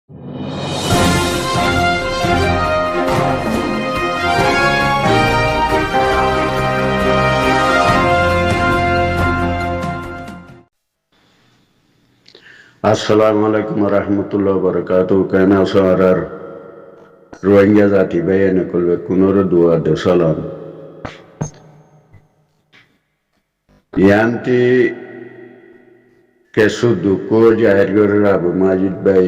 আসসালামু আলাইকুম রহমতুল্লাহ বরকাত কেন আছো আর রোহিঙ্গা জাতি ভাই এনে করবে কোনোর দুয়া দে সালাম ইয়ান্তি কেসু দুঃখ জাহির করে আবু মাজিদ ভাই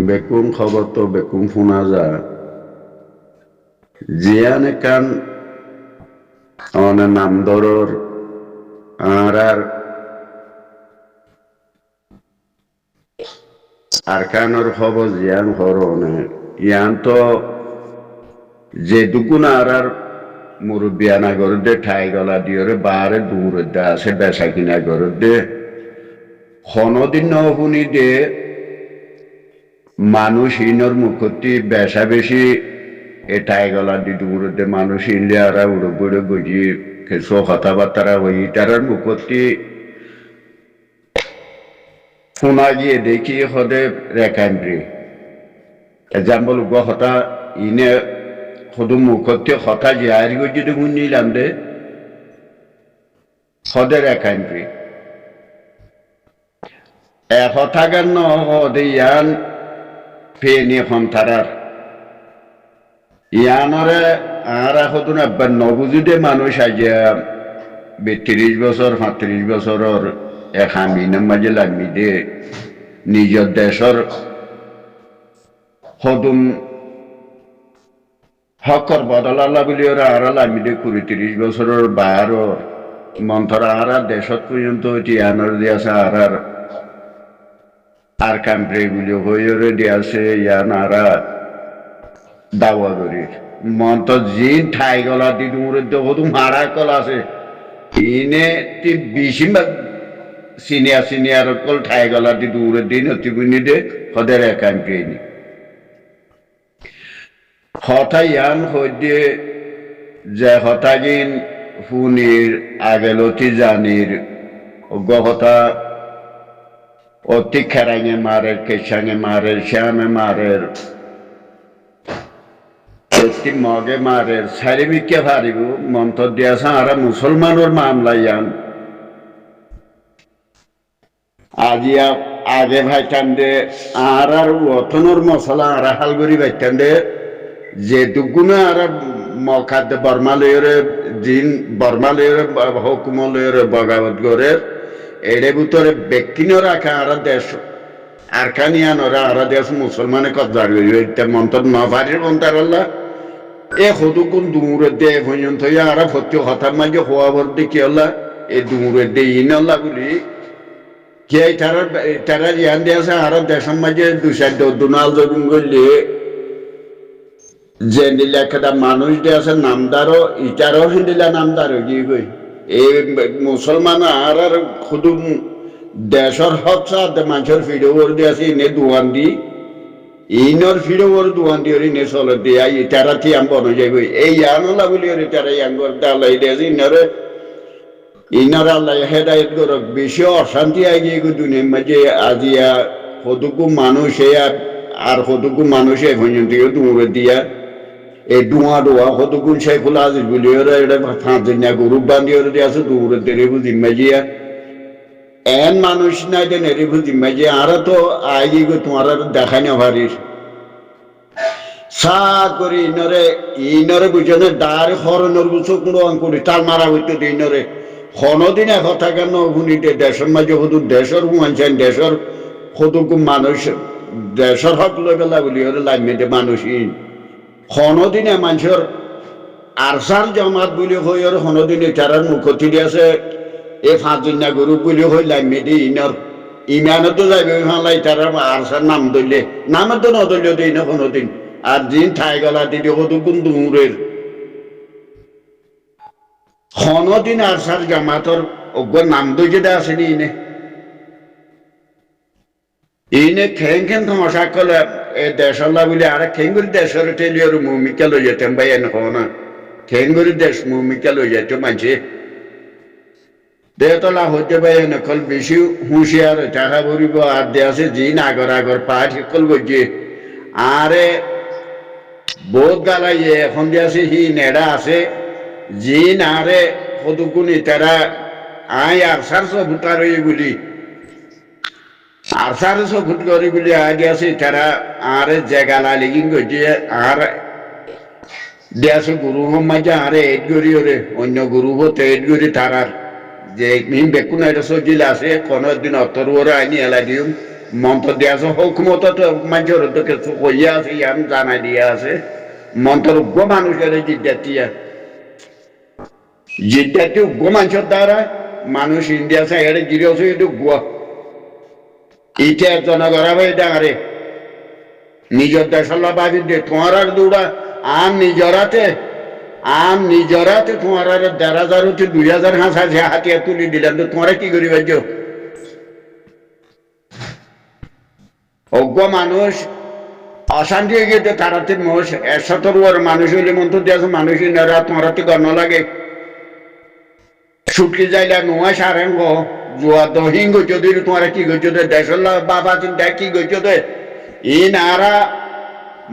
বেকুম খবর তো বেকুম শোনা যা জিয়ানে কান অনে নাম দরর আর আরকানোর খবর জিয়ান হরনে ইয়ান তো যে দুগুনা আর মুরব্বিয়ানা গরদে ঠাই গলা দিয়রে বারে দূরদে আছে বেচা কিনা গরদে হনদিন নহুনি দে মানুষ ইনর মুখতি বেচা বেশি এ ঠাই গলা দি দূরদে মানুষ ইনলে আরা উড়ে বড়ে বুঝি কিছু কথাবার্তা হই তারার মুখতি শোনা গিয়ে দেখি হদে রেখান্দ্রি এক্সাম্পল হতা ইনে সদু মুখতে হতা জিয়ারি যদি শুনিলাম দে সদে রেখান্দ্রি হতা গান হদে ইয়ান ফেনি সন্তারার ইয়ানরে আর সদু নবুজুদে মানুষ আজিয়া ৩২ বছর ৩৫ বছরের এক হামিনের মাঝে লাগি দে নিজের দেশের সদুম হকর বদলালা বলি ওরা আর লাগি দে ২০-৩০ বছরের বায়ার মন্থর আর দেশত পর্যন্ত ইয়ানোর দিয়েছে আর কান্ট্রি গুলি হয়ে দিয়েছে ইয়ান আর দাওয়া করি মন্থ যি ঠাই গলা দি সদুম হারা কল আছে ইনে বেশিরভাগ সিনিয়র কল ঠাই গলা দি দূরে দিন অতি বুনি দে হদের একান্ট্রি নি হতা ইয়ান হইতে যে হতাগিন ফুনির আগেলতি জানির গহতা অতি খেরাঙে মারের কেশাঙে মারের শ্যামে মারের অতি মগে মারের সারিবিকে হারিব মন্ত্র দিয়াছে আর মুসলমানের মামলা ইয়ান আজিয়া আগে ভাইটান দে আর অথনর মশলা আর হালগুড়ি ভাইটান দে যে দুগুণে আর মখাদ্য বর্মালয়রে দিন বর্মালয়রে হুকুমলয়রে বগাবত করে এড়ে ভিতরে ব্যক্তিন রাখা আর দেশ আরকানিয়ানরা আর দেশ মুসলমানে কবজার করি মন্তর নভারির মন্তারল্লা এ সদুকুন দূরে দে পর্যন্ত আর ভর্তি হঠাৎ মাঝে হওয়া ভর্তি কি হল্লা এ দূরে দে ইনল্লা বলি কে তারা ইয়ান দিয়েছে আর দেশের মাঝে দুসাইড দুনাল জবিন করলে যে লেখাটা মানুষ দিয়েছে নামদারও ইটারও হিন্দিলা নামদারও কি কই এই মুসলমান আর শুধু দেশের হক সাথে মানুষের ফিডোর দিয়েছে ইনে দোয়ান দি ইনর ফিডোর দোয়ান দিয়ে ইনে চলে দিয়ে ইটারা থিয়াম বনে যাইব এই ইয়ানলা বলি তারা ইয়াঙ্গর দালাই দিয়েছে ইনার আল্লাহ হেদায়ত করক বেশি অশান্তি আগে দুনিয়ার মাঝে আজিয়া কতকু মানুষ আর কতকু মানুষ এখন দূরে দিয়া এই ডোয়া কতক্ষণ শেখুল আজিজ বলি ওরা এটা 5 দিন গরু বান্ধি ওরা দিয়ে আছে দূরে দেরে বুঝি মাঝিয়া এন মানুষ নাই দেন এরে বুঝি মাঝিয়া আর তো আগে তোমার দেখাই না পারিস সা করে ইনরে বুঝনে দাঁড় হরণের বুঝো কোনো অঙ্কুরি তাল মারা হইতে ইনরে হনদিন কথা কেন শুনিতে দেশের মাঝে শুধু দেশের হুমানছেন দেশের কতকু মানুষ দেশের হক লই পেলা বলি ওরা লাইমেতে মানুষই হনদিনে মানুষের আরসার জমাত বলি হই আর হনদিনে তারার মুখতি দিয়েছে এ 5 দিন গরু বলি হই লাইমেতে ইনর ইমানত তো যাইবে হালাই তারা আরসার নাম ধরলে নামে তো নধরলেও দিই না কোনোদিন আর দিন ঠাই গলা দিদি কতক্ষণ দূরের হনদিন আরসার জামাতর অজ্ঞ নাম দইতে আসেনি ইনে খেং তমাশা করলে এ দেশল্লা বলে আর খেঙ্গুরি দেশের টেলিয়র মুমিকা লই যেতাম ভাই এন হনা খেঙ্গুরি দেশ মুমিকা লই যেত মাঝে দেতলা হইতে পারে নকল বেশি হুঁশিয়ার টাকা ভরিব আর দেশে জিন আগর আগর পাঠ সকল গজিয়ে আরে বহুত গালাইয়ে এখন দেশে হি নেড়া আছে জিন আরে কতগুনি তারা আয় আর সারশো ফুটার গুলি আর সারশো ফুট করে গুলি আগে আছে তারা আরে জায়গা লিগিন গজিয়ে আর দেশে গুরু মাঝে আরে এড গড়ি ওরে অন্য গুরু হতে এড গড়ি তারার যে মিম বেকুন এটা সজিল আছে কোনো দিন অতর্বরে আইনি এলা দিও মন্ত্র দিয়ে আছে হুকুমত তো মানুষের তো কিছু কইয়া আছে আমি জানাই দিয়ে আছে মন্ত্র গো মানুষের জিদ্দাতি গো মানুষের দ্বারা মানুষ ইন্ডিয়া সাইডে গিরে আছে এটা গোয়া এটা জনগণা ভাই ডাঙারে নিজের দেশের বাবি দে তোমার আর দৌড়া আর নিজরাতে তোমার ১,৫০০ হচ্ছে ২,০০০ হাঁস হাতিয়া তুলি দিলাম তো তোমরা কি করি ভাই অজ্ঞ মানুষ অশান্তি হয়ে গেছে তারাতে মোষ ১০০ মানুষ হইলে মন্ত্র দিয়েছে মানুষ ইনারা তোমরা তো গণ লাগে ছুটকি যাইলে নোয়া সারেন গো জুয়া দহিং গইছ দিলে তোমরা কি গইছ দে দেশের বাবা চিন্তা কি গইছ দে ই নারা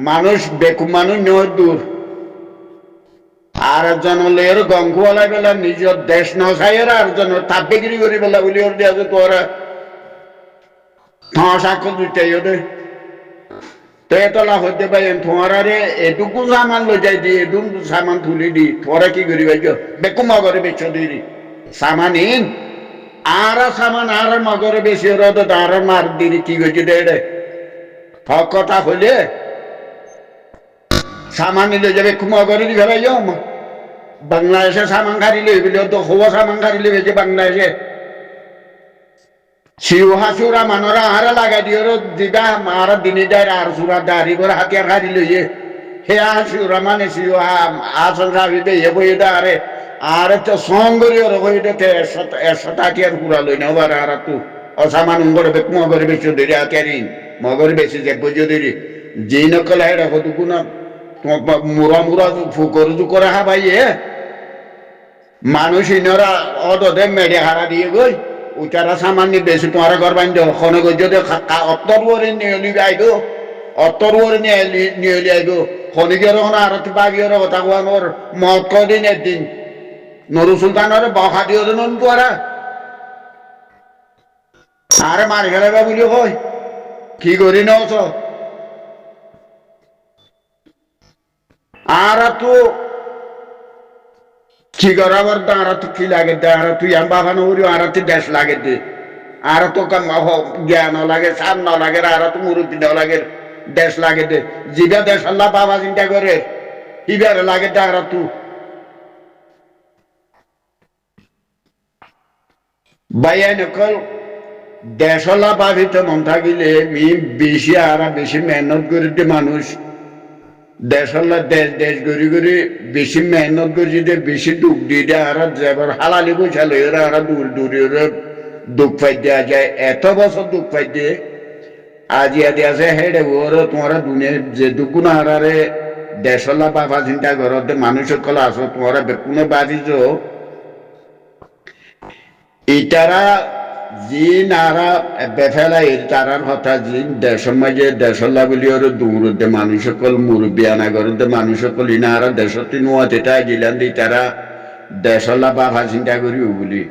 মানুষ বেকুব মানুষ নেওয়ার দূর আর একজন লের গঙ্গুয়ালা বেলা নিজের দেশ নসাইয়ের আর জন তাপ বিক্রি করি বেলা বলি ওর দিয়ে তোরা সাক্ষর দুইটাই ওদের তো এতলা হইতে পারেন তোমারা রে এটুকু সামান লই যাই দি এটুকু সামান তুলি দি তোরা কি করি ভাই বেকুমা করে বেচ দি সামান ইন আর সামান আর মগরে বেশি রোদ আর মার দিদি কি করছি দে হক কথা হইলে সামান নিলে যাবে কুমা করে দি ভাই বাংলাদেশে সামান খারি লইবিলে তো হওয়া সামান খারি লইবে যে বাংলাদেশে শিওহা সুরা মানরা আর লাগাই দিও দিবা আর দিনে যায় আর সুরা দাঁড়ি করে হাতিয়ার খারি লইয়ে হে আর শিওরা মানে শিওহা আসল রাবিবে এ বই আরে আর তো সঙ্গরি ওর হইতে ১০০ হাতিয়ার পুরা লই না আর আর তু অসামান করে বেক মগরে বেশি দেরি হাতিয়ারি মগরে বেশি যে বুঝে দেরি যে নকল হয় রাখো তু না মুরা মুরা ফুকর তু করে হা ভাই মানুষ ইনরা অদে মেডে হারা দিয়ে গই উচারা সামান্য বেশি তোমার ঘর বান্ধব খনে গই যদি অত্তরবরে নিয়ে আইগো অত্তরবরে নিয়ে আইগো খনিকের আর বাগিয়ের কথা কোয়ানোর মত কদিন একদিন নুরু সুলতানের বখা দিয়ে নন তোরা আরে মারি ফেলাইবা বলি কই কি করি নছ আর তো কি করাবার আর তো কি লাগে আর তুই আম বাগানো করি আর তো দেশ লাগে দে আর তো জ্ঞান লাগে সার ন লাগে আর তো মুরব্বী ন লাগে দেশ লাগে দে জিবা দেশ আল্লাহ বাবা চিন্তা করে ইবার লাগে দে আর তু বাইয়া নকল দেশলা বাভিত মন থাকিলে বেশি আর বেশি মেহনত করে দে মানুষ দেশলা দেশ গড়ি গড়ি বেশি মেহনত করছি দে বেশি দুঃখ দিয়ে দেয় আর যাবার হালালি পয়সা লই ওরা আর দূর দূরে ওরা দুঃখ পাই দেওয়া যায় এত বছর দুঃখ পাই দিয়ে আজি আদি আছে হেডে ওরা তোমারা দুনিয়ার যে দুঃখ না হারারে দেশলা বাবা চিন্তা করো মানুষের কলা আসো তোমারা কোনো বাজিছ ইটারা জি নারা বেফেলাই তারার কথা জি দেশের মাঝে দেশলা বলি ওর দূরতে মানুষ সকল মুরব্বী আনা করতে মানুষ সকল ইনারা দেশতি নোয়া যেটা গিলান দি তারা দেশলা বাবা চিন্তা করিব বলি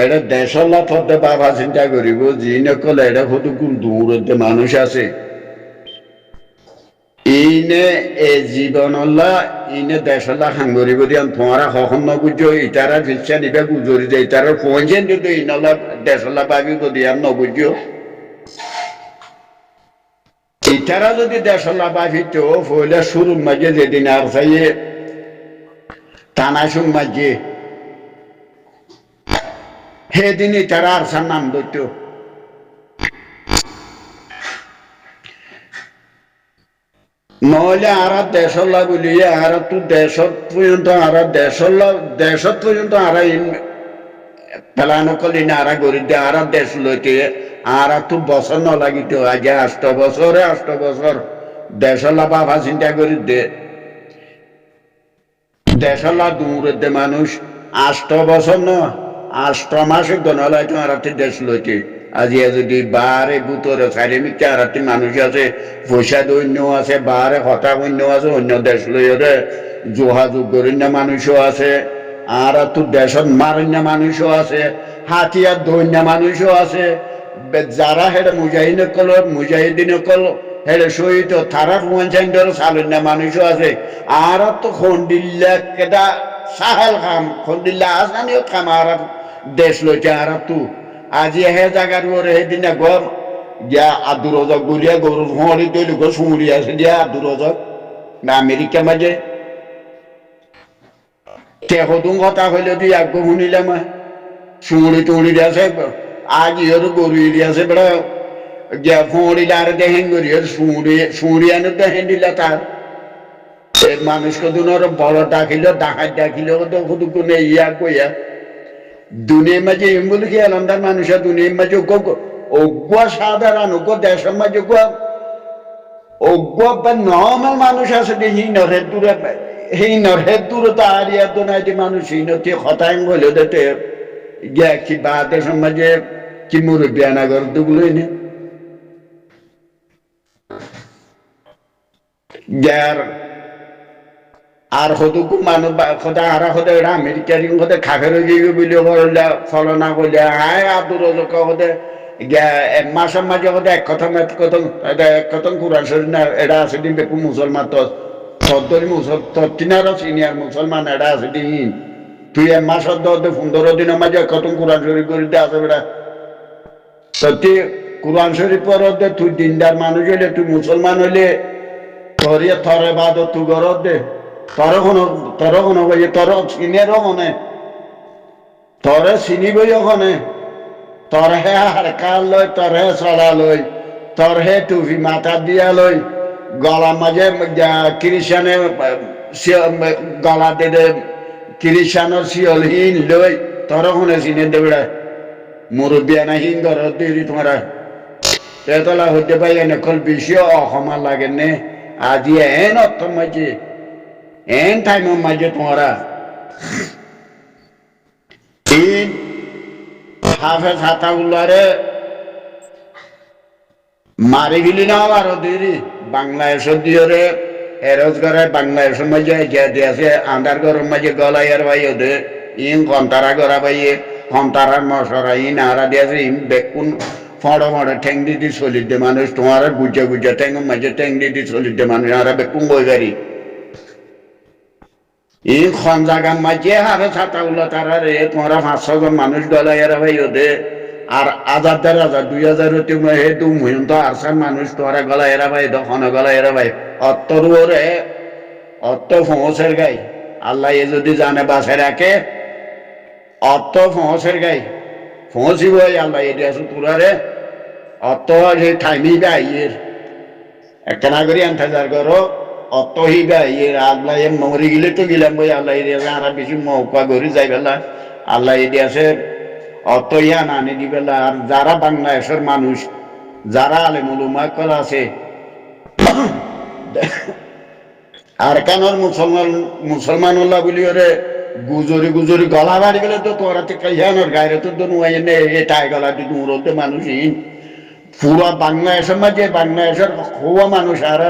এটা দেশলা পথে বাবা চিন্তা করিব জি নকল এটা হতো কোন দূরতে মানুষ আছে ইনে এ জীবনলা ইনে দেশলা সাংগরি করি তোমারা সখন নবুঝ ইটারা ফিরছা দিবে গুজরি যায় ইটারা পৌঁছেন যদি ইনলা দেশলা পাবি যদি আর নবুঝ ইটারা যদি দেশলা পাবি তো ফলে শুরুর মাঝে যেদিন আর চাইয়ে টানাসুর মাঝে সেদিন ইটারা আর সার নাম দৈত নহলে আর দেশলা বলি আর তো দেশত পর্যন্ত আর দেশত পর্যন্ত আর পেলানো কলি না আর গড়ি দে আর দেশ লইতে আর তো বছর নলাগিত আজ ৮ বছর দেশলা বাবা চিন্তা করি দে দেশলা দূরে দে মানুষ ৮ বছর ন আষ্টমাসে গণালয় তো আরাতে দেশ লইতে আজি যদি বারে বুতরে সাইরে মিথ্যা আরাতে মানুষ আছে পয়সা দৈন্য আছে বারে হতা অন্য আছে অন্য দেশ লইরে যোগাযোগ করিন্য মানুষও আছে আর তো দেশত মারিন্য মানুষও আছে হাতিয়ার দৈন্য মানুষও আছে যারা হেডে মুজাহিদিন কল হেডে শহীদ তারার পঞ্চায়েত সালন্য মানুষও আছে আর তো খন্ডিল্লা কেটা সাহেল খাম খন্ডিল্লা আসানিও খাম আর দেশ লইছে আর তো আজি হে জায়গার ওরে সেদিন গম গিয়া আব্দুর রজক বলিয়া গরু হরি তৈরি গো সুমুরি আছে দিয়া আব্দুর রজক না আমেরিকা মাঝে তেহতুন কথা হইলে তুই আগ শুনিলাম সুমুরি টুমুরি আছে আজ ইহর গরু আছে বেড়া গিয়া ফড়িলে আর দেখেন করি সুমুরি আনে দেখেন দিলা তার মানুষকে দুনোর বড় ডাকিল তো শুধু কোনে ইয়া কইয়া দুনিয়ার মাঝে এম বলে কি আলান্দার মানুষের দুনিয়ার মাঝে অজ্ঞা সাধারণ অজ্ঞ দেশের মাঝে অজ্ঞ বা নর্মাল মানুষ আছে হীনর দূরে তো আর ইয়া তো নাই যে মানুষ হীনতি হতাং হইলে দেতে গিয়া কি বা দেশের মাঝে কি মুরব্বী আনা কর দুগুলোই না যার আর হতুকু মানুষ সদা হারা সদা এটা আমেরিকার সদা খাখের গিয়ে বুলি করলে ফলনা করলে হায় আব্দুর রজক সদে এক মাসের মাঝে সদা এক কথম কোরআন শরীফ না এটা আছে দিন বেকু মুসলমান তত্তিনার সিনিয়র মুসলমান এটা আছে দিন তুই এক মাসের 15 দিনের মাঝে এক কথম কোরআন শরীফ করিতে আছে বেটা সত্যি কোরআন শরীফ পর তুই দিনদার মানুষ হইলে তুই মুসলমান হইলে তোর থরে বাদ তুই গরত দে তোর কোনো বই তোর চিনেরও মনে তোর চিনিবই ওখানে তোর হে হারকাল লই তোর হে চড়া লই তোর হে টুপি মাথা দিয়া লই গলা মাঝে খ্রিস্টানে গলা দে খ্রিস্টানের শিয়লহীন লই তোর ওখানে চিনে দেবে মুরব্বিয়া না হীন ঘর দেরি তোমরা তেতলা হইতে পাই এনেকল বেশি অসমা লাগে নে আজি এন অর্থ মাঝে এন টাইমের মাঝে তোমরা হাফেজ হাতাগুলারে মারি গেলি না আরো দেরি বাংলাদেশের দিয়ে এরজ করে বাংলাদেশের মাঝে আছে আন্ধার ঘরের মাঝে গলাইয়ার ভাই ওদের ইন ঘন্টারা গড়া ভাইয়ে ঘন্টারার মশরা ইন আরা দিয়েছে ইন বেকুন ফড়ো ঠেং দিদি চলি দে মানুষ তোমার গুজা ঠেঙের মাঝে ঠেং দিদি চলি দে মানুষ আরা বেকুন বই গাড়ি এই খন জায়গার মাঝে হারে ছাতা উল্লা তারা রে তোমরা 500 জন মানুষ গলাইয়ার ভাই ওদের আর 1000 হে দু মহিন তো আরসান মানুষ তোরা গলাইয়ার ভাই দখন গলাইয়ার ভাই অত্তর ওরে অত্ত ফোঁসের গাই আল্লাহ এ যদি জানে বাসে রাখে অত্ত ফোঁসের গাই ফোঁসিব আল্লাহ এটি আছে তোরা রে অত্ত ঠাইমি গাইয়ের একটা নাগরিক আন্তাজার করো অত হিবা ইয়ের আল্লাহ মরি গেলে তো গেলাম বই আল্লাহ আর বেশি মৌকা গড়ি যাই বেলা আল্লাহ এটি আছে অত ইয়া নানি দি বেলা আর যারা বাংলাদেশের মানুষ যারা আলেমুল উমাকল আছে আর কানোর মুসলমান উল্লাহ বলি ওরে গুজরি গলা বাড়ি গেলে তো তোরা থেকে ইয়ানোর গায়ে তো নুয়াই নে এটাই গলা দিতে উড়তে মানুষই পুরো বাংলাদেশের মাঝে বাংলাদেশের খুব মানুষ আর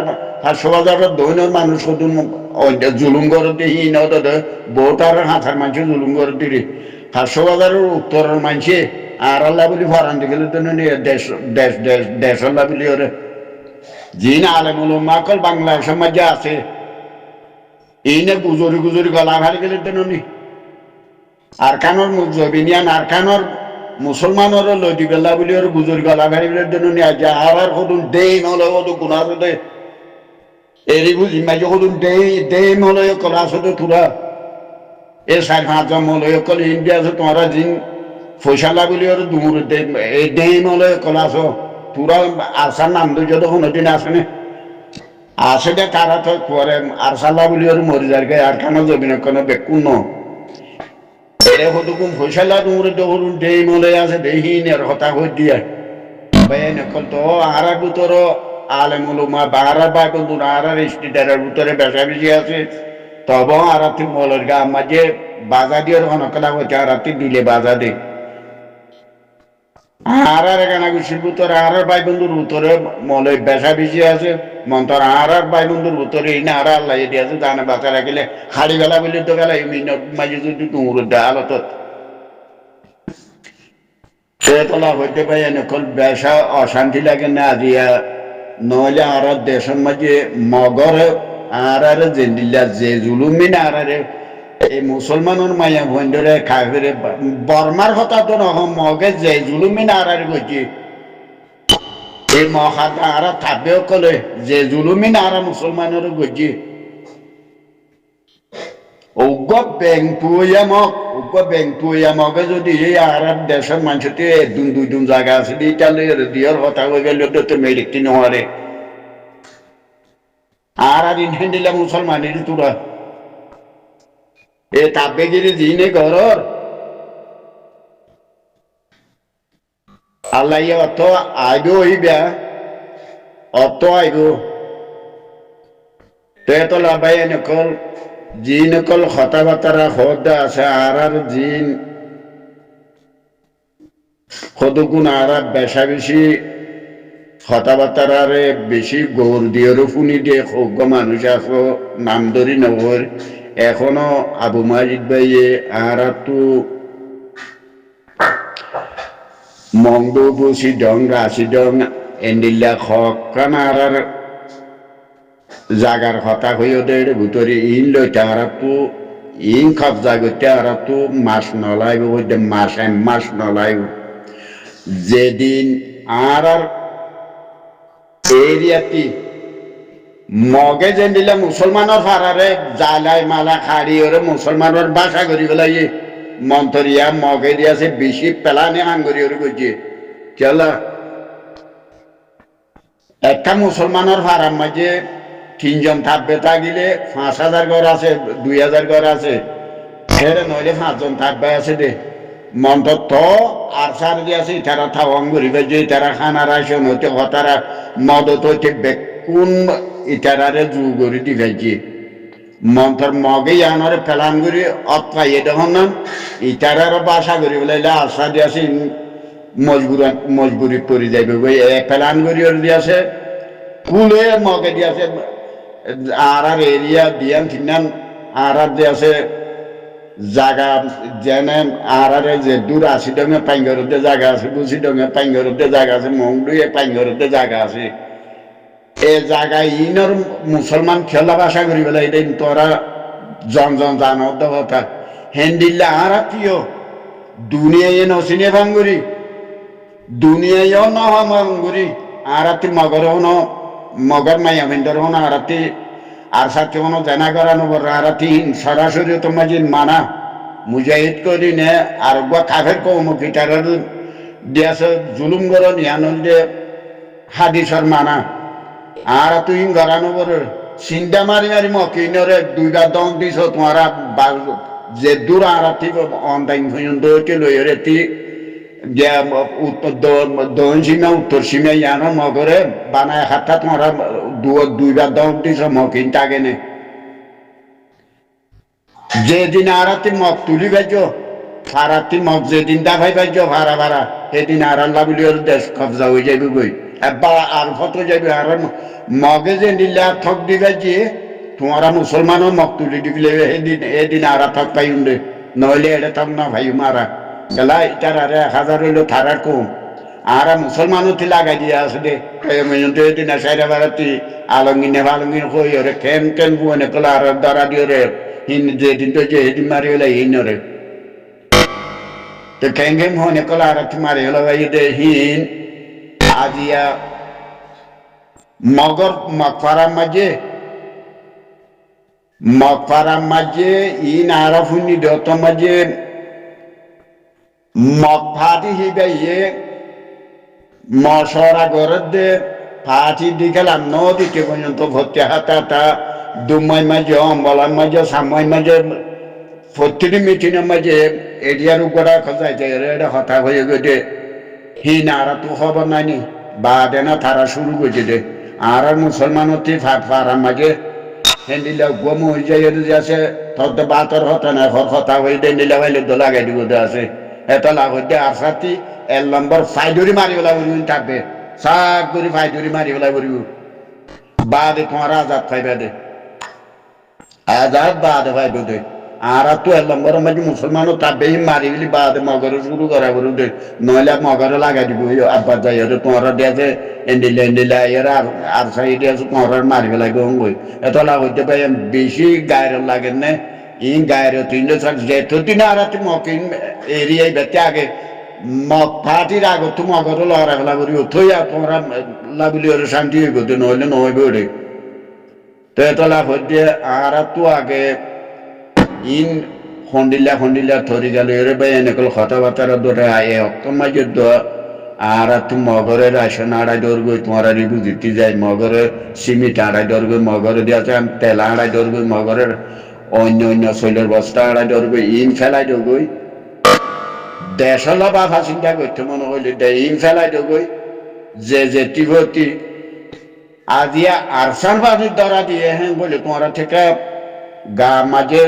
500,000 দৈনের মানুষ শুধু জুলুম করে দিই না বহুটার হাতার মানুষ জুলুম করে দিলি 500,000 উত্তরের মানুষে আর আল্লাহ বলি ফরান গেলে তো দেশ আল্লাহ বলি ওরে যিনি আলেমুল উম্মাহ বাংলাদেশের মাঝে আছে এই না গুজরি গলা ভারি গেলে তো নি আর কানোর জবিনিয়ান আর কানোর মুসলমানের লদি গেলা বলি ওর গুজরি গলা ভারি গেলে তো নি আজ আবার কদুন দেই নহলে কদু গুণা দে এরি বুঝি মাঝে কদুন দেই নহলে কলা আছে তো তোরা এ 4-5 জন মলে কল ইন্ডিয়া আছে তোমরা দিন ফয়সালা বলি ওর দুমুর দেই নহলে কলা আছো তোরা আসার নাম দুই যত কোনদিন আসেনে আসে দে তারা তো করে আর সাল্লাহ বলি ওর মরি যার গায়ে আর খানো যাবি না কোনো বেকুন এরে হতুকুম ফয়সালা দুমুরে দৌড়ুন দেই মলে আছে দেহীন এর হতা হয়ে দিয়ে ভাই নকল তো আহারা ভিতর আলেমুল উম্মাহ বাহারা বাই বন্ধু আহারার স্টিডারের ভিতরে বেশা বেশি আছে তবে আর মলের গা মাঝে বাজা দিয়ে অনকলা হচ্ছে আর দিলে বাজা দে আর গানা গুছির ভিতরে আর ভাই বন্ধুর উত্তরে মলে বেসা বেশি আছে মন্তর আর ভাই বন্ধুর উত্তরে এই না আর আল্লাহ দিয়ে আছে জানে বাঁচা রাখিলে হাড়ি বেলা বলে তো গেলা মাঝে যদি তুমুর আলত সে তোলা হইতে পারে নকল বেসা অশান্তি লাগে না দিয়া নহলে আর দেশের মাঝে মগর আর জেন্দিল্লা যে জুলুমিন আর এই মুসলমানের মায়া বন্ধরে খাইরে বর্মার কথা তো নহ মগে যে জুলুমিন আর গেছি এই মহাদা আর থাকবেও কলে যে জুলুমিন আর মুসলমানের গেছি উগ্র ব্যাংক মগে যদি এই আর দেশের মানুষটি দুই জায়গা আছে তাহলে দিয়ার কথা হয়ে গেল তো মেরিকটি নহরে আর ইনহেন দিলে মুসলমানের তোরা এ তাপেগিরি জিনে ঘরর আল্লাহ অত আইব হইবা অত আইব তো লাভাই নকল জিন নকল কথা বার্তা হদা আছে আর জিন কতগুণ আর বেশা বেশি কথা বার্তারে বেশি গৌর দিয়ে ফুনি দিয়ে হোক মানুষ আসো নাম ধরি নবর এখনো আবু মাজিদ ভাইয়ে আর তো মংদু বুসি ডং রাশি ডং এন্ডিল্লা খান আর জাগার কথা হইও দে ভিতরে ইন লইতে আর তো ইন কবজা করতে আর তো মাস নলাইব মাস নলাইব যেদিন আর এরিয়াটি মগে যেন দিলে মুসলমানের ফারারে জালাই মালা খাড়ি ওরে মুসলমানের বাসা করি পেলাই মন্তরিয়া মগে দিয়াছে বেশি পেলানি হাঙ্গরি ওরে করছে কেলা একটা মুসলমানের ফারার মাঝে 3 জন থাকবে থাকিলে 5,000 ঘর আছে 2,000 ঘর আছে ফেরে নইলে 5 জন থাকবে আছে দে মন্তর তো আর সার দিয়েছে তারা থাওয়াং করিবে যে তারা খানা রাইসন হইতে হতারা মদত হইতে বেকুন ইটারারে জু করে দিবেছি মন্তর মগে আনরে ফেলান করি অতপাইয়ে দেখুন না ইটারার বাসা করি বলে আশা দিয়েছে মজবুরি পরি যাইবে ফেলান করি দিয়েছে কুলে মগে দিয়েছে আর এরিয়া দিয়ান ঠিনান আর দিয়েছে জাগা যেনে আর যে দূর 80 ডঙে পাইঙ্গরতে জায়গা আছে 20 ডঙে পাইঙ্গরতে জায়গা আছে মংডুয়ে পাইঙ্গরতে জায়গা আছে এ জায়গায় ইনর মুসলমান খেলা বাসা করি বলে এই তোরা জন জানো তো কথা হেন্দিল্লা আর প্রিয় দুনিয়ায় নসিনে ভাঙ্গুরি দুনিয়ায়ও নহাঙ্গুরি আর মগর মাইয়া ভেন্ডর হন আর আর সাথে কোনো জানা করানো আর সরাসরি তোমার যে মানা মুজাহিদ করি নে আর কাফের কৌমুখিটার দিয়াছে জুলুম গর নিয়ানল যে হাদিসর মানা আর তুই গড়ানো বড় চিন্তা মারি মকিনরে 2বার দং দিছ তোমারা যে দূর আর অনলাইন পর্যন্ত লইরে যে উত্তর দক্ষিণ সীমা উত্তর সীমা ইয়ানো মগরে বানায় হাতটা তোমারা 2বার দং দিছ মকিন তাকে নে যেদিন আরাতি মগ তুলি ভাইজ ফারাতি মগ যেদিন দাফাই ভাইজ ভাড়া সেদিন আর আল্লাহ বলি ওর দেশ কবজা হয়ে যাবে গই এবার আর ফটো যাবে আর মগে যে দিলে আর ঠক দি ভাইজি তোমারা মুসলমানও মগ তুলি দিলে এদিন আর ঠক পাই উঠে নইলে এটা ঠক না ভাই মারা গেলা এটার আর 1000 হইলো থারার কম আর মুসলমানও তি লাগাই দিয়ে আসলে এদিন সাইরা বাড়াতি আলঙ্গিন হই ওরে কেন বুনে কলা আর দাঁড়া দিয়ে রে হিন যেদিন তো যেদিন মারি হলে হিনরে তো কেন হনে কলা আর মারি হলো ভাই হিন আজিয়া মগর মকফারার মাঝে ইন আরফুনি দত মাঝে মকফাটি হিবে মশরা গরদ দে ফাটি দিকেলাম নদীকে পর্যন্ত ভর্তি হাতা দুমাই মাঝে অম্বলার মাঝে সামাই মাঝে প্রতিটি মিটিংয়ের মাঝে এরিয়ার উপরে খোঁজাইছে এটা হতা হয়ে গেছে হিন আর তো খবর নাইনি বা দেনা তারা শুরু করছে দে আর মুসলমান হতে ফারার মাঝে হেন্দিলা গম হয়ে যায় আছে তোর বাতর হতা না হর কথা হইলে নিলে ভাইলে তো লাগাই দিব আছে এত লাভ হইতে আর সাথী 1 নম্বর ফাইডুরি মারিওলা বলি থাকবে সাক করে ফাইডুরি মারিওলা বলি বাদে তোমার আজাদ খাইবে দে আজাদ বাদে ফাইডু দে আর তো 1 নম্বর মাঝে মুসলমানও থাকবে মারিবলি বাদে মগর শুরু করা বলি দে নইলে মগর লাগাই দিব আব্বা যাই তোমার দিয়েছে এন্ডিলা এর আর সাইডে আছে তোমার মারিবে লাগে হই এত লাভ হইতে পাই বেশি গায়ের লাগেন না in gairo tinno je tutti nara tu mokin area bete age mok party rago tu mogoro lora la buri uthoya tora la buli ore shanti go de noile noi bode te to la hodde ara tu age in hondilla thori galo ere bayane kol khata batara dore aye oktoma joddo ara tu mogore ration ara dorgo tomara ribu jitti jay mogore simit ara dorgo mogore dia am tel ara dorgo mogore অন্য শৈলের বস্তা আড়াই ধরবে in ফেলাই দগই দেশলা বা ফাঁসিটা করতে মনে হইলে in ফেলাই দগই যে টিভতি আজিয়া আরসান বাজির দ্বারা দিয়ে হ্যাঁ বলে তোমারা থেকে গা মাঝে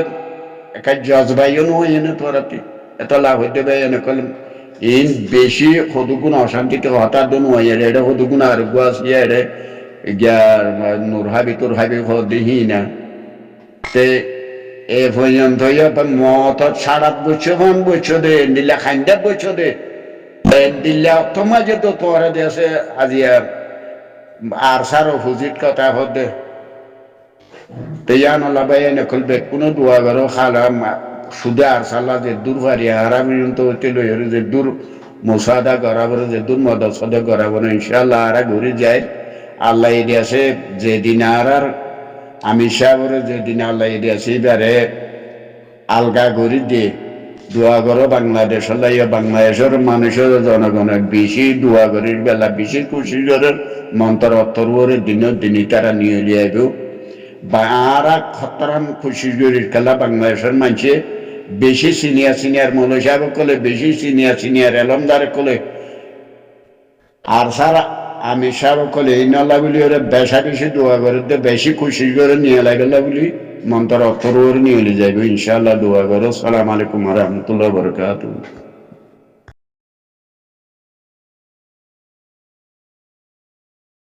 একটা জজবাইও নয় এনে তোরাতে এত লাভ হইতে পারে এনে কলম ইন বেশি সদুগুণ অশান্তিতে হঠাৎ নয় এটা সদুগুণ আর গুয়াস ইয়ে গিয়া নুরহাবি তুরহাবি দিহি না তে এ পর্যন্ত মত 7 বছর 5 বছর দে দিল্লা খাইন্দা বছর দে দিল্লা তোমাজে তো তোরা দেশে আজিয়া আর সারো হুজিত কথা হদে তেয়ান লাবাই নে কলবে কোন দোয়া করো খালা সুদা আর সালা যে দূর ভারিয়া আরামি তো হতে লইর যে দূর মুসাদা করাবর যে দূর মদসদা করাবর ইনশাআল্লাহ আর ঘুরে যায় আল্লাহ এই দেশে যে দিন আর আমি সাগরে যেদিন আল্লাহ দিয়েছি বারে আলগা করে দিয়ে দোয়া করো বাংলাদেশ বাংলাদেশের মানুষের জনগণের বেশি দোয়া করির বেলা বেশি খুশি করে মন্ত্র অত্তরের দিনই তারা নিয়ে যাইব বা আর খতরাম খুশি করির খেলা বাংলাদেশের মানুষে বেশি সিনিয়র মৌল সাহেব কলে বেশি সিনিয়র এলমদার কলে আর সারা আমি সাহেব কলে এই নলা বলি ওরা বেশি দোয়া করে বেশি খুশি করে নিয়ে লাগলা বলি মন্ত্র অত্তর নিয়ে যাইবে ইনশাআল্লাহ দোয়া করো। সালাম আলাইকুম ওয়া রাহমাতুল্লাহি ওয়া বারাকাতুহু।